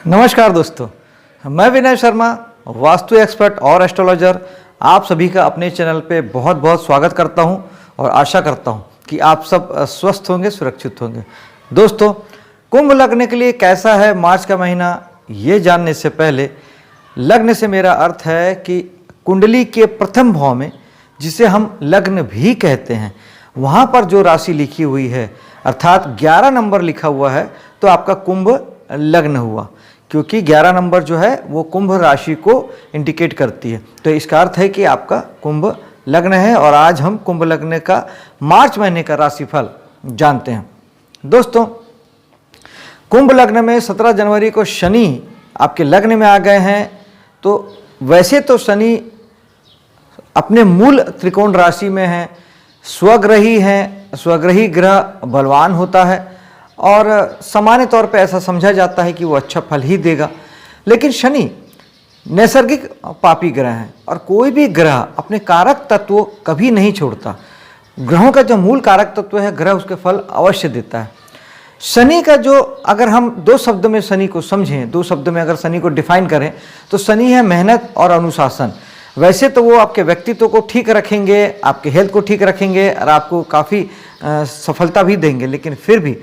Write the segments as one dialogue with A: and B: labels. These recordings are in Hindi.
A: नमस्कार दोस्तों, मैं विनय शर्मा, वास्तु एक्सपर्ट और एस्ट्रोलॉजर, आप सभी का अपने चैनल पे बहुत बहुत स्वागत करता हूं और आशा करता हूं कि आप सब स्वस्थ होंगे, सुरक्षित होंगे। दोस्तों, कुंभ लग्न के लिए कैसा है मार्च का महीना, ये जानने से पहले लग्न से मेरा अर्थ है कि कुंडली के प्रथम भाव में, जिसे हम लग्न भी कहते हैं, वहाँ पर जो राशि लिखी हुई है अर्थात 11 नंबर लिखा हुआ है तो आपका कुंभ लग्न हुआ, क्योंकि 11 नंबर जो है वो कुंभ राशि को इंडिकेट करती है। तो इसका अर्थ है कि आपका कुंभ लग्न है और आज हम कुंभ लग्न का मार्च महीने का राशिफल जानते हैं। दोस्तों, कुंभ लग्न में 17 जनवरी को शनि आपके लग्न में आ गए हैं। तो वैसे तो शनि अपने मूल त्रिकोण राशि में है, स्वग्रही हैं, स्वग्रही ग्रह बलवान होता है और सामान्य तौर पे ऐसा समझा जाता है कि वो अच्छा फल ही देगा। लेकिन शनि नैसर्गिक पापी ग्रह हैं और कोई भी ग्रह अपने कारक तत्व कभी नहीं छोड़ता। ग्रहों का जो मूल कारक तत्व है, ग्रह उसके फल अवश्य देता है। शनि का जो, अगर हम दो शब्द में शनि को समझें, दो शब्द में अगर शनि को डिफाइन करें तो शनि है मेहनत और अनुशासन। वैसे तो वो आपके व्यक्तित्व को ठीक रखेंगे, आपके हेल्थ को ठीक रखेंगे और आपको काफ़ी सफलता भी देंगे, लेकिन फिर भी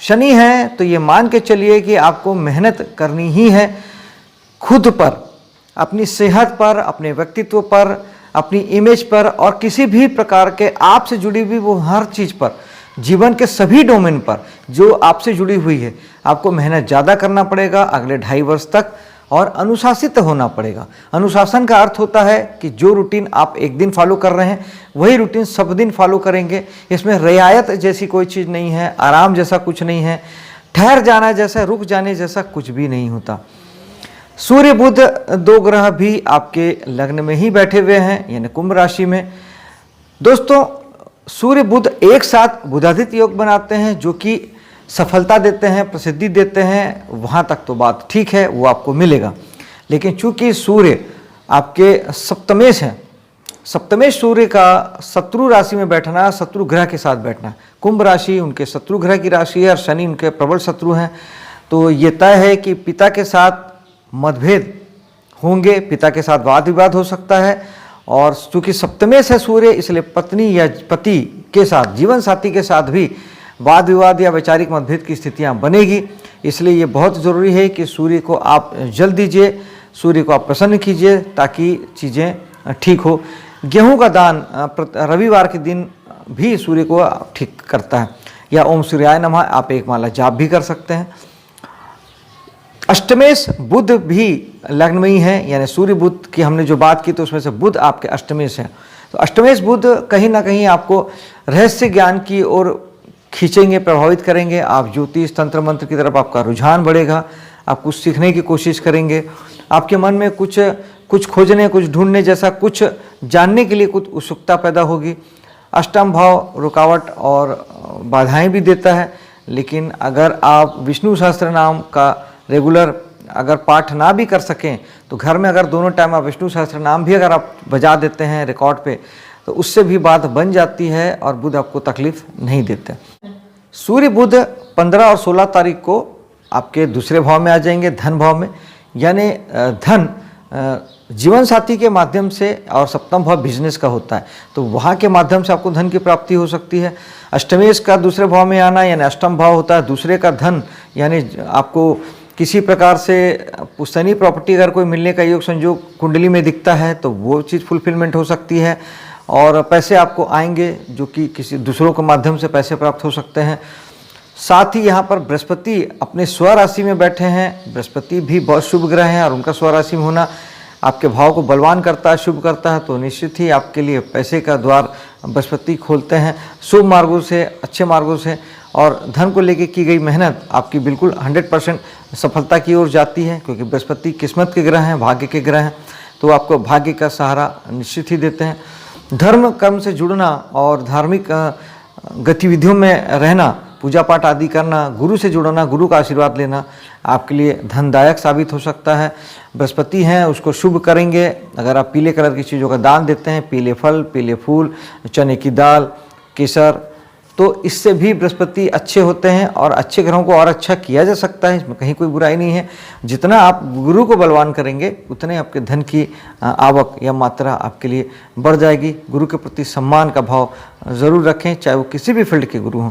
A: शनि है तो ये मान के चलिए कि आपको मेहनत करनी ही है खुद पर, अपनी सेहत पर, अपने व्यक्तित्व पर, अपनी इमेज पर और किसी भी प्रकार के आपसे जुड़ी हुई वो हर चीज़ पर, जीवन के सभी डोमेन पर जो आपसे जुड़ी हुई है, आपको मेहनत ज़्यादा करना पड़ेगा अगले 2.5 वर्ष तक और अनुशासित होना पड़ेगा। अनुशासन का अर्थ होता है कि जो रूटीन आप एक दिन फॉलो कर रहे हैं वही रूटीन सब दिन फॉलो करेंगे। इसमें रियायत जैसी कोई चीज़ नहीं है, आराम जैसा कुछ नहीं है, ठहर जाना जैसा, रुक जाने जैसा कुछ भी नहीं होता। सूर्य बुध 2 ग्रह भी आपके लग्न में ही बैठे हुए हैं, यानी कुंभ राशि में। दोस्तों, सूर्य बुध एक साथ बुधादित्य योग बनाते हैं जो कि सफलता देते हैं, प्रसिद्धि देते हैं। वहाँ तक तो बात ठीक है, वो आपको मिलेगा। लेकिन चूंकि सूर्य आपके सप्तमेश हैं, सप्तमेश सूर्य का शत्रु राशि में बैठना, शत्रु ग्रह के साथ बैठना, कुंभ राशि उनके शत्रु ग्रह की राशि है और शनि उनके प्रबल शत्रु हैं। तो ये तय है कि पिता के साथ मतभेद होंगे, पिता के साथ वाद विवाद हो सकता है। और चूँकि सप्तमेश है सूर्य, इसलिए पत्नी या पति के साथ, जीवन साथी के साथ भी वाद विवाद या वैचारिक मतभेद की स्थितियां बनेगी। इसलिए ये बहुत ज़रूरी है कि सूर्य को आप जल दीजिए, सूर्य को आप प्रसन्न कीजिए ताकि चीज़ें ठीक हो। गेहूं का दान रविवार के दिन भी सूर्य को ठीक करता है, या ओम सूर्याय नमः आप एक माला जाप भी कर सकते हैं। अष्टमेश बुध भी लग्न में ही है, यानी सूर्य बुध की हमने जो बात की तो उसमें से बुध आपके अष्टमेश है। तो अष्टमेश बुध कहीं ना कहीं आपको रहस्य ज्ञान की ओर खींचेंगे, प्रभावित करेंगे। आप ज्योतिष तंत्र मंत्र की तरफ आपका रुझान बढ़ेगा, आप कुछ सीखने की कोशिश करेंगे, आपके मन में कुछ खोजने, कुछ ढूंढने जैसा, कुछ जानने के लिए कुछ उत्सुकता पैदा होगी। अष्टम भाव रुकावट और बाधाएं भी देता है, लेकिन अगर आप विष्णु सहस्त्र नाम का रेगुलर अगर पाठ ना भी कर सकें तो घर में अगर दोनों टाइम आप विष्णु सहस्त्र नाम भी अगर आप बजा देते हैं रिकॉर्ड पे, तो उससे भी बात बन जाती है और बुध आपको तकलीफ नहीं देते। सूर्य बुध 15 और 16 तारीख को आपके दूसरे भाव में आ जाएंगे, धन भाव में, यानी धन जीवन साथी के माध्यम से, और सप्तम भाव बिजनेस का होता है तो वहाँ के माध्यम से आपको धन की प्राप्ति हो सकती है। अष्टमेश का दूसरे भाव में आना यानी अष्टम भाव होता है दूसरे का धन, यानी आपको किसी प्रकार से पुश्तैनी प्रॉपर्टी अगर कोई मिलने का योग संयोग कुंडली में दिखता है तो वो चीज़ फुलफिलमेंट हो सकती है और पैसे आपको आएंगे जो कि किसी दूसरों के माध्यम से पैसे प्राप्त हो सकते हैं। साथ ही यहाँ पर बृहस्पति अपने स्वराशि में बैठे हैं। बृहस्पति भी बहुत शुभ ग्रह हैं और उनका स्वराशि में होना आपके भाव को बलवान करता है, शुभ करता है। तो निश्चित ही आपके लिए पैसे का द्वार बृहस्पति खोलते हैं शुभ मार्गों से, अच्छे मार्गों से। और धन को लेके की गई मेहनत आपकी बिल्कुल 100% सफलता की ओर जाती है, क्योंकि बृहस्पति किस्मत के ग्रह हैं, भाग्य के ग्रह हैं, तो आपको भाग्य का सहारा निश्चित ही देते हैं। धर्म कर्म से जुड़ना और धार्मिक गतिविधियों में रहना, पूजा पाठ आदि करना, गुरु से जुड़ना, गुरु का आशीर्वाद लेना आपके लिए धनदायक साबित हो सकता है। बृहस्पति हैं उसको शुभ करेंगे अगर आप पीले कलर की चीज़ों का दान देते हैं, पीले फल, पीले फूल, चने की दाल, केसर, तो इससे भी बृहस्पति अच्छे होते हैं और अच्छे ग्रहों को और अच्छा किया जा सकता है, इसमें कहीं कोई बुराई नहीं है। जितना आप गुरु को बलवान करेंगे उतने आपके धन की आवक या मात्रा आपके लिए बढ़ जाएगी। गुरु के प्रति सम्मान का भाव ज़रूर रखें, चाहे वो किसी भी फील्ड के गुरु हों।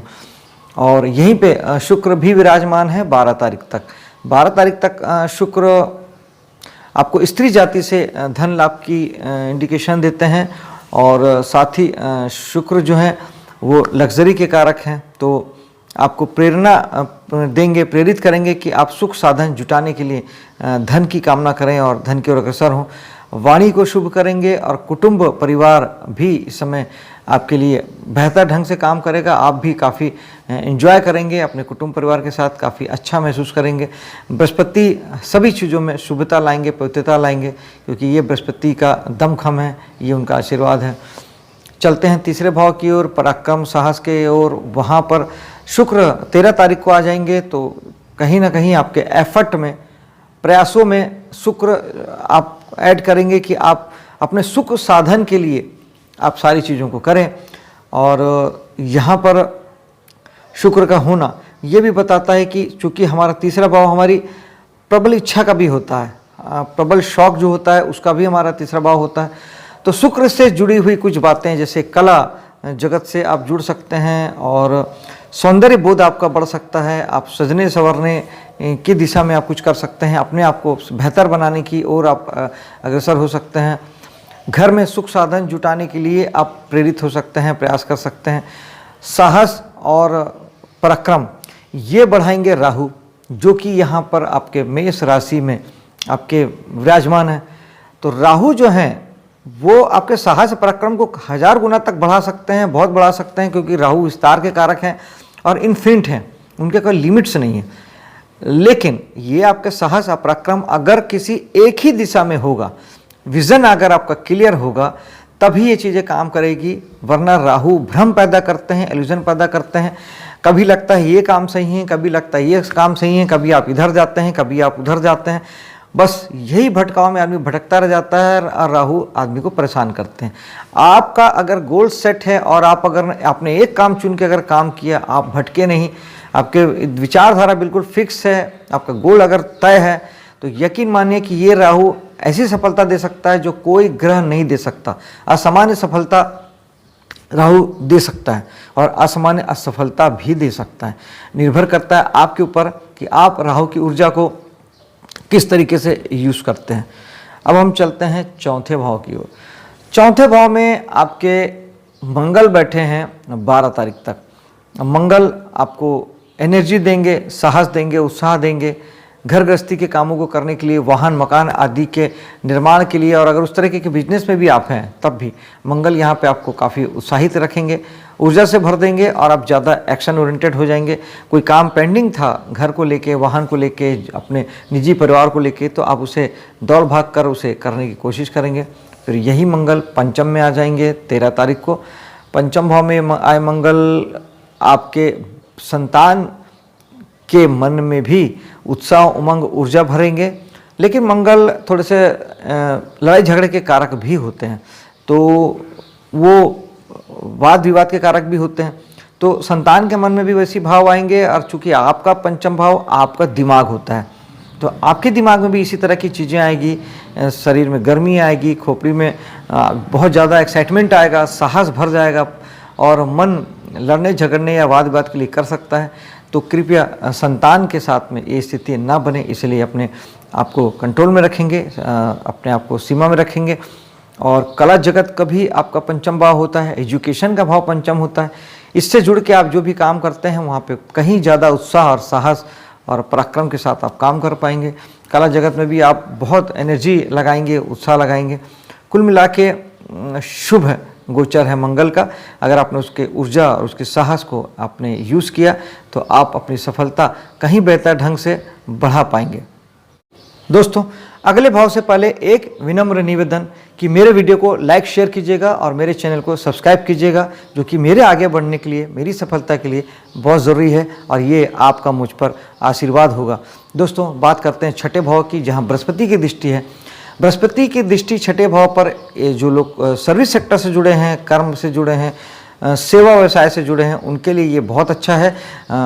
A: और यहीं पे शुक्र भी विराजमान है 12 तारीख तक। 12 तारीख तक शुक्र आपको स्त्री जाति से धन लाभ की इंडिकेशन देते हैं और साथ ही शुक्र जो है वो लग्जरी के कारक हैं, तो आपको प्रेरणा देंगे, प्रेरित करेंगे कि आप सुख साधन जुटाने के लिए धन की कामना करें और धन की ओर अग्रसर हों। वाणी को शुभ करेंगे और कुटुंब परिवार भी इस समय आपके लिए बेहतर ढंग से काम करेगा। आप भी काफ़ी एंजॉय करेंगे, अपने कुटुंब परिवार के साथ काफ़ी अच्छा महसूस करेंगे। बृहस्पति सभी चीज़ों में शुभता लाएंगे, पवित्रता लाएंगे, क्योंकि ये बृहस्पति का दमखम है, ये उनका आशीर्वाद है। चलते हैं तीसरे भाव की ओर, पराक्रम साहस के ओर। वहाँ पर शुक्र 13 तारीख को आ जाएंगे, तो कहीं ना कहीं आपके एफर्ट में, प्रयासों में शुक्र आप ऐड करेंगे कि आप अपने सुख साधन के लिए आप सारी चीज़ों को करें। और यहाँ पर शुक्र का होना ये भी बताता है कि चूँकि हमारा तीसरा भाव हमारी प्रबल इच्छा का भी होता है, प्रबल शौक जो होता है उसका भी हमारा तीसरा भाव होता है, तो शुक्र से जुड़ी हुई कुछ बातें जैसे कला जगत से आप जुड़ सकते हैं और सौंदर्य बोध आपका बढ़ सकता है। आप सजने संवरने की दिशा में आप कुछ कर सकते हैं, अपने आप को बेहतर बनाने की ओर आप अग्रसर हो सकते हैं। घर में सुख साधन जुटाने के लिए आप प्रेरित हो सकते हैं, प्रयास कर सकते हैं। साहस और पराक्रम ये बढ़ाएंगे राहु, जो कि यहाँ पर आपके मेष राशि में आपके विराजमान है। तो राहु जो हैं वो आपके साहस पराक्रम को 1000 गुना तक बढ़ा सकते हैं, बहुत बढ़ा सकते हैं, क्योंकि राहु विस्तार के कारक हैं और इन्फिनिट हैं, उनके कोई लिमिट्स नहीं है। लेकिन ये आपके साहस पराक्रम अगर किसी एक ही दिशा में होगा, विजन अगर आपका क्लियर होगा, तभी ये चीज़ें काम करेगी। वरना राहु भ्रम पैदा करते हैं, इल्यूजन पैदा करते हैं। कभी लगता है ये काम सही है, कभी लगता है ये काम सही है, कभी आप इधर जाते हैं, कभी आप उधर जाते हैं। बस यही भटकाव में आदमी भटकता रह जाता है और राहु आदमी को परेशान करते हैं। आपका अगर गोल सेट है और आप अगर आपने एक काम चुन के अगर काम किया, आप भटके नहीं, आपके विचारधारा बिल्कुल फिक्स है, आपका गोल अगर तय है, तो यकीन मानिए कि ये राहु ऐसी सफलता दे सकता है जो कोई ग्रह नहीं दे सकता। असामान्य सफलता राहु दे सकता है और असामान्य असफलता भी दे सकता है। निर्भर करता है आपके ऊपर कि आप राहु की ऊर्जा को किस तरीके से यूज़ करते हैं। अब हम चलते हैं चौथे भाव की ओर। चौथे भाव में आपके मंगल बैठे हैं 12 तारीख तक। मंगल आपको एनर्जी देंगे, साहस देंगे, उत्साह देंगे, घर गृहस्थी के कामों को करने के लिए, वाहन मकान आदि के निर्माण के लिए, और अगर उस तरीके के बिजनेस में भी आप हैं तब भी मंगल यहाँ पे आपको काफ़ी उत्साहित रखेंगे, ऊर्जा से भर देंगे और आप ज़्यादा एक्शन ओरिएंटेड हो जाएंगे। कोई काम पेंडिंग था घर को लेके, वाहन को लेके, अपने निजी परिवार को लेके, तो आप उसे दौड़ भाग कर उसे करने की कोशिश करेंगे। फिर यही मंगल पंचम में आ जाएंगे 13 तारीख को। पंचम भाव में आए मंगल आपके संतान के मन में भी उत्साह, उमंग, ऊर्जा भरेंगे। लेकिन मंगल थोड़े से लड़ाई झगड़े के कारक भी होते हैं, तो वो वाद विवाद के कारक भी होते हैं, तो संतान के मन में भी वैसी भाव आएंगे। और चूंकि आपका पंचम भाव आपका दिमाग होता है, तो आपके दिमाग में भी इसी तरह की चीज़ें आएगी। शरीर में गर्मी आएगी, खोपड़ी में बहुत ज़्यादा एक्साइटमेंट आएगा, साहस भर जाएगा और मन लड़ने झगड़ने या वाद विवाद के लिए कर सकता है। तो कृपया संतान के साथ में ये स्थिति ना बने, इसलिए अपने आप को कंट्रोल में रखेंगे, अपने आप को सीमा में रखेंगे। और कला जगत का भी आपका पंचम भाव होता है, एजुकेशन का भाव पंचम होता है। इससे जुड़ के आप जो भी काम करते हैं वहाँ पे कहीं ज़्यादा उत्साह और साहस और पराक्रम के साथ आप काम कर पाएंगे। कला जगत में भी आप बहुत एनर्जी लगाएंगे, उत्साह लगाएंगे। कुल मिला के शुभ गोचर है मंगल का। अगर आपने उसके ऊर्जा और उसके साहस को आपने यूज़ किया तो आप अपनी सफलता कहीं बेहतर ढंग से बढ़ा पाएंगे। दोस्तों, अगले भाव से पहले एक विनम्र निवेदन कि मेरे वीडियो को लाइक शेयर कीजिएगा और मेरे चैनल को सब्सक्राइब कीजिएगा, जो कि मेरे आगे बढ़ने के लिए, मेरी सफलता के लिए बहुत ज़रूरी है और ये आपका मुझ पर आशीर्वाद होगा। दोस्तों, बात करते हैं छठे भाव की, जहाँ बृहस्पति की दृष्टि है। बृहस्पति की दृष्टि छठे भाव पर जो लोग सर्विस सेक्टर से जुड़े हैं, कर्म से जुड़े हैं, सेवा व्यवसाय से जुड़े हैं उनके लिए ये बहुत अच्छा है।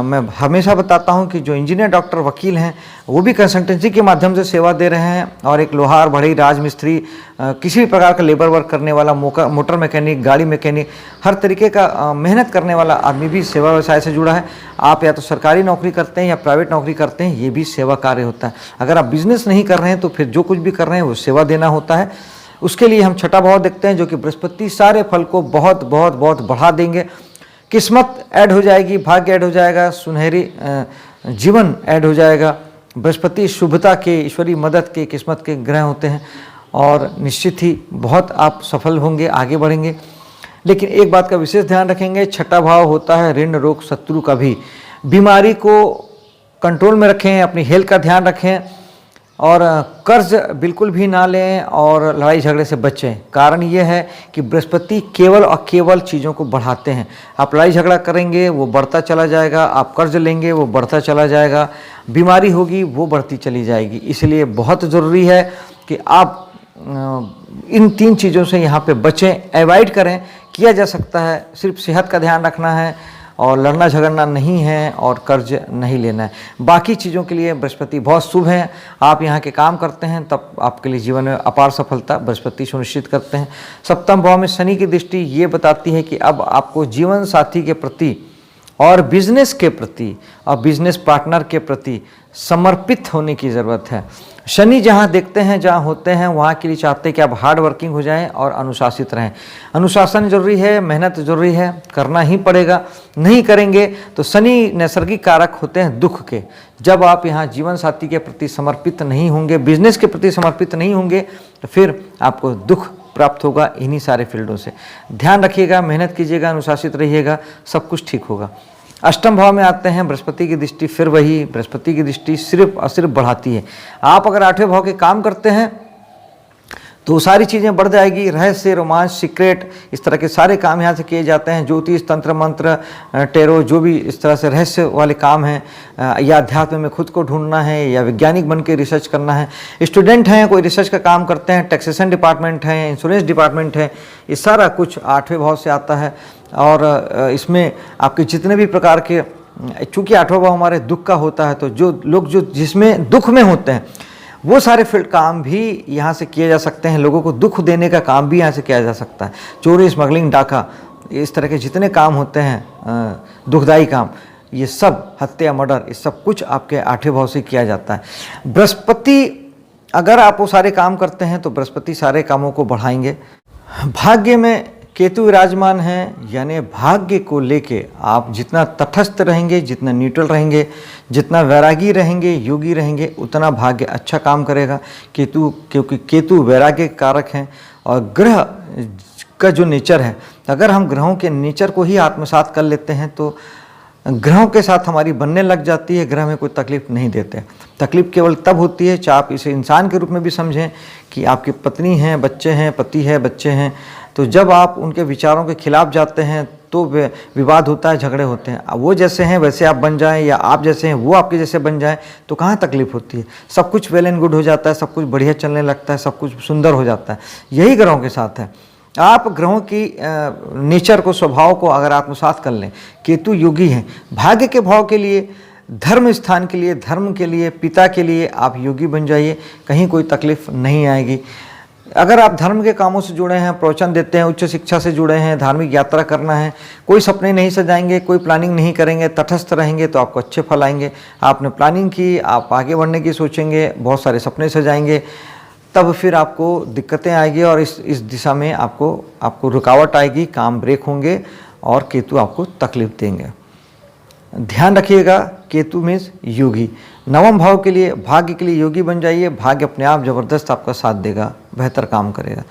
A: मैं हमेशा बताता हूँ कि जो इंजीनियर, डॉक्टर, वकील हैं वो भी कंसल्टेंसी के माध्यम से सेवा दे रहे हैं, और एक लोहार, बढ़ई, राजमिस्त्री, किसी भी प्रकार का लेबर वर्क करने वाला, मोटर मैकेनिक, गाड़ी मैकेनिक, हर तरीके का मेहनत करने वाला आदमी भी सेवा व्यवसाय से जुड़ा है। आप या तो सरकारी नौकरी करते हैं या प्राइवेट नौकरी करते हैं, ये भी सेवा कार्य होता है। अगर आप बिजनेस नहीं कर रहे हैं तो फिर जो कुछ भी कर रहे हैं वो सेवा देना होता है। उसके लिए हम छठा भाव देखते हैं, जो कि बृहस्पति सारे फल को बहुत बहुत बहुत बढ़ा देंगे। किस्मत ऐड हो जाएगी, भाग्य ऐड हो जाएगा, सुनहरी जीवन ऐड हो जाएगा। बृहस्पति शुभता के, ईश्वरीय मदद के, किस्मत के ग्रह होते हैं, और निश्चित ही बहुत आप सफल होंगे, आगे बढ़ेंगे। लेकिन एक बात का विशेष ध्यान रखेंगे, छठा भाव होता है ऋण, रोग, शत्रु का भी। बीमारी को कंट्रोल में रखें, अपनी हेल्थ का ध्यान रखें, और कर्ज बिल्कुल भी ना लें, और लड़ाई झगड़े से बचें। कारण ये है कि बृहस्पति केवल और केवल चीज़ों को बढ़ाते हैं। आप लड़ाई झगड़ा करेंगे वो बढ़ता चला जाएगा, आप कर्ज लेंगे वो बढ़ता चला जाएगा, बीमारी होगी वो बढ़ती चली जाएगी। इसलिए बहुत ज़रूरी है कि आप इन 3 चीज़ों से यहाँ पे बचें, अवॉइड करें। किया जा सकता है, सिर्फ सेहत का ध्यान रखना है, और लड़ना झगड़ना नहीं है, और कर्ज नहीं लेना है। बाकी चीज़ों के लिए बृहस्पति बहुत शुभ है। आप यहाँ के काम करते हैं तब आपके लिए जीवन में अपार सफलता बृहस्पति सुनिश्चित करते हैं। सप्तम भाव में शनि की दृष्टि ये बताती है कि अब आपको जीवन साथी के प्रति और बिजनेस के प्रति और बिजनेस पार्टनर के प्रति समर्पित होने की ज़रूरत है। शनि जहाँ देखते हैं, जहाँ होते हैं, वहाँ के लिए चाहते हैं कि आप हार्ड वर्किंग हो जाएं और अनुशासित रहें। अनुशासन जरूरी है, मेहनत जरूरी है, करना ही पड़ेगा। नहीं करेंगे तो शनि नैसर्गिक कारक होते हैं दुख के। जब आप यहाँ जीवन साथी के प्रति समर्पित नहीं होंगे, बिजनेस के प्रति समर्पित नहीं होंगे, तो फिर आपको दुख प्राप्त होगा इन्हीं सारे फील्डों से। ध्यान रखिएगा, मेहनत कीजिएगा, अनुशासित रहिएगा, सब कुछ ठीक होगा। अष्टम भाव में आते हैं, बृहस्पति की दृष्टि फिर वही, बृहस्पति की दृष्टि सिर्फ और सिर्फ बढ़ाती है। आप अगर 8वें भाव के काम करते हैं तो सारी चीज़ें बढ़ जाएगी। रहस्य, रोमांच, सीक्रेट, इस तरह के सारे काम यहाँ से किए जाते हैं। ज्योतिष, तंत्र, मंत्र, टेरो, जो भी इस तरह से रहस्य वाले काम हैं, या अध्यात्म में खुद को ढूंढना है, या वैज्ञानिक बन के रिसर्च करना है। स्टूडेंट हैं, कोई रिसर्च का काम करते हैं, टैक्सेशन डिपार्टमेंट है, इंश्योरेंस डिपार्टमेंट है, ये सारा कुछ 8वें भाव से आता है। और इसमें आपके जितने भी प्रकार के, चूँकि 8वां भाव हमारे दुख का होता है, तो जो लोग जो जिसमें दुख में होते हैं वो सारे फील्ड काम भी यहाँ से किए जा सकते हैं। लोगों को दुख देने का काम भी यहाँ से किया जा सकता है। चोरी, स्मगलिंग, डाका, इस तरह के जितने काम होते हैं दुखदायी काम, ये सब, हत्या, मर्डर, ये सब कुछ आपके 8वें भाव से किया जाता है। बृहस्पति, अगर आप वो सारे काम करते हैं तो बृहस्पति सारे कामों को बढ़ाएंगे। भाग्य में केतु विराजमान हैं, यानी भाग्य को लेके आप जितना तटस्थ रहेंगे, जितना न्यूट्रल रहेंगे, जितना वैरागी रहेंगे, योगी रहेंगे, उतना भाग्य अच्छा काम करेगा। केतु, क्योंकि केतु वैराग्य कारक हैं, और ग्रह का जो नेचर है, अगर हम ग्रहों के नेचर को ही आत्मसात कर लेते हैं तो ग्रहों के साथ हमारी बनने लग जाती है। ग्रह में कोई तकलीफ नहीं देते। तकलीफ केवल तब होती है, चाहे आप इसे इंसान के रूप में भी समझें कि आपकी पत्नी हैं, बच्चे हैं, पति है, बच्चे हैं, तो जब आप उनके विचारों के खिलाफ जाते हैं तो विवाद होता है, झगड़े होते हैं। वो जैसे हैं वैसे आप बन जाएं, या आप जैसे हैं वो आपके जैसे बन जाएं, तो कहाँ तकलीफ होती है। सब कुछ वेल एंड गुड हो जाता है, सब कुछ बढ़िया चलने लगता है, सब कुछ सुंदर हो जाता है। यही ग्रहों के साथ है। आप ग्रहों की नेचर को, स्वभाव को अगर आत्मसात कर लें, केतु योगी हैं, भाग्य के भाव के लिए, धर्म स्थान के लिए, धर्म के लिए, पिता के लिए आप योगी बन जाइए, कहीं कोई तकलीफ नहीं आएगी। अगर आप धर्म के कामों से जुड़े हैं, प्रवचन देते हैं, उच्च शिक्षा से जुड़े हैं, धार्मिक यात्रा करना है, कोई सपने नहीं सजाएंगे, कोई प्लानिंग नहीं करेंगे, तटस्थ रहेंगे, तो आपको अच्छे फल आएंगे। आपने प्लानिंग की, आप आगे बढ़ने की सोचेंगे, बहुत सारे सपने सजाएंगे, तब फिर आपको दिक्कतें आएगी, और इस दिशा में आपको रुकावट आएगी, काम ब्रेक होंगे, और केतु आपको तकलीफ देंगे। ध्यान रखिएगा, केतु मीन्स योगी। 9वें भाव के लिए, भाग्य के लिए योगी बन जाइए। भाग्य अपने आप जबरदस्त आपका साथ देगा, बेहतर काम करेगा।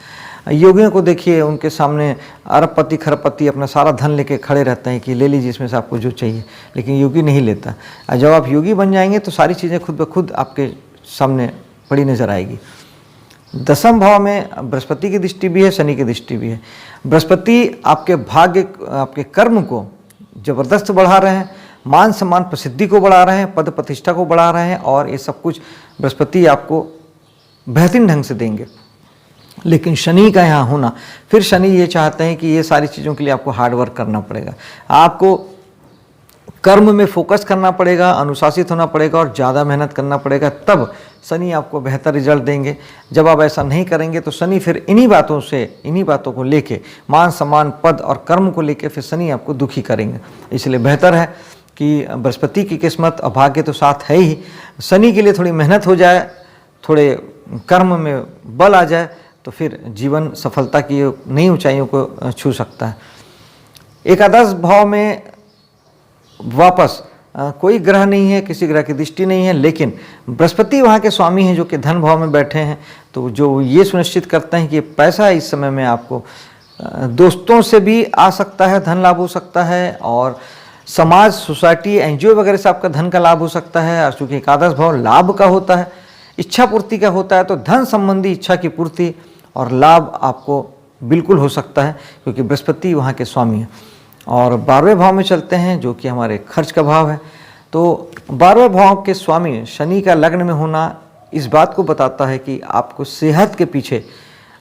A: योगियों को देखिए, उनके सामने अरबपति खरबपति अपना सारा धन लेके खड़े रहते हैं कि ले लीजिए इसमें से आपको जो चाहिए, लेकिन योगी नहीं लेता। और जब आप योगी बन जाएंगे तो सारी चीज़ें खुद ब खुद आपके सामने पड़ी नजर आएगी। 10वें भाव में बृहस्पति की दृष्टि भी है, शनि की दृष्टि भी है। बृहस्पति आपके भाग्य, आपके कर्म को जबरदस्त बढ़ा रहे हैं, मान सम्मान प्रसिद्धि को बढ़ा रहे हैं, पद प्रतिष्ठा को बढ़ा रहे हैं, और ये सब कुछ बृहस्पति आपको बेहतरीन ढंग से देंगे। लेकिन शनि का यहाँ होना, फिर शनि ये चाहते हैं कि ये सारी चीज़ों के लिए आपको हार्ड वर्क करना पड़ेगा, आपको कर्म में फोकस करना पड़ेगा, अनुशासित होना पड़ेगा और ज़्यादा मेहनत करना पड़ेगा, तब शनि आपको बेहतर रिजल्ट देंगे। जब आप ऐसा नहीं करेंगे तो शनि फिर इन्हीं बातों को लेके, मान सम्मान पद और कर्म को लेके फिर शनि आपको दुखी करेंगे। इसलिए बेहतर है कि बृहस्पति की किस्मत और भाग्य तो साथ है ही, शनि के लिए थोड़ी मेहनत हो जाए, थोड़े कर्म में बल आ जाए, तो फिर जीवन सफलता की नई ऊंचाइयों को छू सकता है। एकादश भाव में वापस कोई ग्रह नहीं है, किसी ग्रह की दृष्टि नहीं है, लेकिन बृहस्पति वहाँ के स्वामी हैं जो कि धन भाव में बैठे हैं, तो जो ये सुनिश्चित करते हैं कि पैसा इस समय में आपको दोस्तों से भी आ सकता है, धन लाभ हो सकता है, और समाज, सोसाइटी, एनजीओ वगैरह से आपका धन का लाभ हो सकता है। और चूँकि एकादश भाव लाभ का होता है, इच्छा पूर्ति का होता है, तो धन संबंधी इच्छा की पूर्ति और लाभ आपको बिल्कुल हो सकता है, क्योंकि बृहस्पति वहाँ के स्वामी हैं। और 12वें भाव में चलते हैं जो कि हमारे खर्च का भाव है। तो 12वें भाव के स्वामी शनि का लग्न में होना इस बात को बताता है कि आपको सेहत के पीछे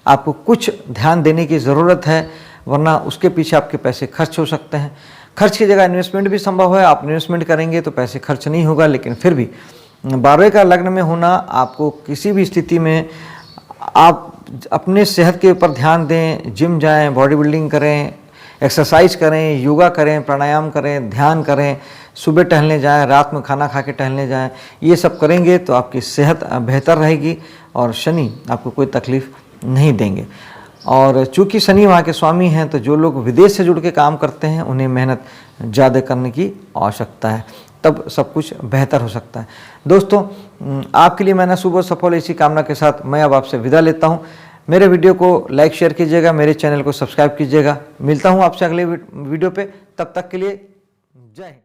A: आपको कुछ ध्यान देने की ज़रूरत है, वरना उसके पीछे आपके पैसे खर्च हो सकते हैं। खर्च की जगह इन्वेस्टमेंट भी संभव है, आप इन्वेस्टमेंट करेंगे तो पैसे खर्च नहीं होगा, लेकिन फिर भी 12वें का लग्न में होना आपको किसी भी स्थिति में आप अपने सेहत के ऊपर ध्यान दें, जिम जाएं, बॉडी बिल्डिंग करें, एक्सरसाइज करें, योगा करें, प्राणायाम करें, ध्यान करें, सुबह टहलने जाएं, रात में खाना खा के टहलने जाएं, ये सब करेंगे तो आपकी सेहत बेहतर रहेगी और शनि आपको कोई तकलीफ़ नहीं देंगे। और चूँकि शनि वहाँ के स्वामी हैं, तो जो लोग विदेश से जुड़ के काम करते हैं उन्हें मेहनत ज़्यादा करने की आवश्यकता है, तब सब कुछ बेहतर हो सकता है। दोस्तों, आपके लिए मैंने शुभ और सफल इसी कामना के साथ मैं अब आपसे विदा लेता हूँ। मेरे वीडियो को लाइक शेयर कीजिएगा, मेरे चैनल को सब्सक्राइब कीजिएगा। मिलता हूँ आपसे अगले वीडियो पे, तब तक के लिए जय हिंद।